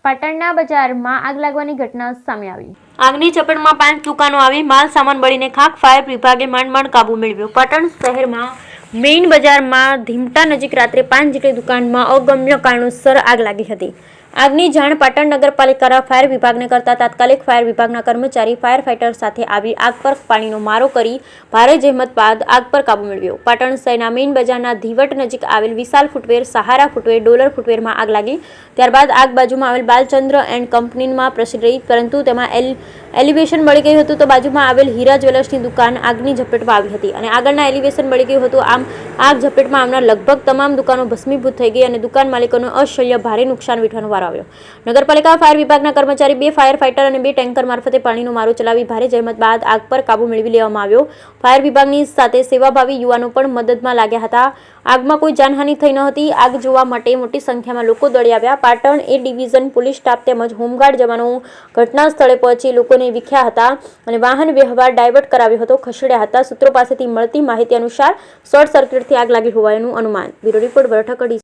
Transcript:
પાટણના બજારમાં આગ લાગવાની ઘટના સામે આવી। આગની ઝપેટમાં 5 દુકાનો આવી, માલ સામાન બળીને ખાખ। ફાયર વિભાગે માંડ કાબુ મેળવ્યો। પાટણ શહેરમાં મેઇન બજારમાં ધીમટા નજીક રાત્રે 5 જેટલી દુકાનમાં અગમ્ય કારણોસર આગ લાગી હતી। આગની જાણ પાટણ નગરપાલિકાના ફાયર વિભાગને કરતા તાત્કાલિક ફાયર વિભાગના કર્મચારી ફાયર ફાઇટર સાથે આવી આગ પર પાણીનો મારો કરી ભારે જહેમત બાદ આગ પર કાબુ મેળવ્યો। પાટણ શહેરના મેઇન બજારના ધીવટ નજીક આવેલ વિશાલ ફૂટવેર, સહારા ફૂટવેર, ડોલર ફૂટવેરમાં આગ લાગી। ત્યારબાદ આગ બાજુમાં આવેલ બાલચંદ્ર એન્ડ કંપનીમાં પ્રસરી રહી, પરંતુ તેમાં એલિવેશન બળી ગયું હતું તો બાજુમાં આવેલ હીરા જ્વેલર્સની દુકાન આગની ઝપેટમાં આવી હતી અને આગળના એલિવેશન બળી ગયું હતું। આમ આગ ઝપેટમાં આવનાર લગભગ તમામ દુકાનો ભસ્મીભૂત થઈ ગઈ અને દુકાન માલિકોને અસહ્ય ભારે નુકસાન વેઠવાનો વારો આવ્યો। નગરપાલિકા ફાયર વિભાગના કર્મચારી 2 ફાયર ફાઇટર અને 2 ટેન્કર મારફતે પાણીનો મારો ચલાવી ભારે જહેમત બાદ આગ પર કાબુ મેળવી લેવામાં આવ્યો। ફાયર વિભાગની સાથે સેવાભાવી યુવાનો પણ મદદમાં લાગ્યા હતા। આગમાં કોઈ જાનહાનિ થઈ ન હતી। આગ જોવા માટે મોટી સંખ્યામાં લોકો દોડી આવ્યા। પાટણ એ ડિવિઝન પોલીસ સ્ટાફ તેમજ હોમગાર્ડ જવાનો ઘટના સ્થળે પહોંચી લોકોને વિખ્યા હતા અને વાહન વ્યવહાર ડાયવર્ટ કરાવ્યો હતો, ખસેડ્યા હતા। સૂત્રો પાસેથી મળતી માહિતી અનુસાર શોર્ટ સર્કિટથી આગ લાગી હોવાનું અનુમાન। Bureau report, વરઠકડી।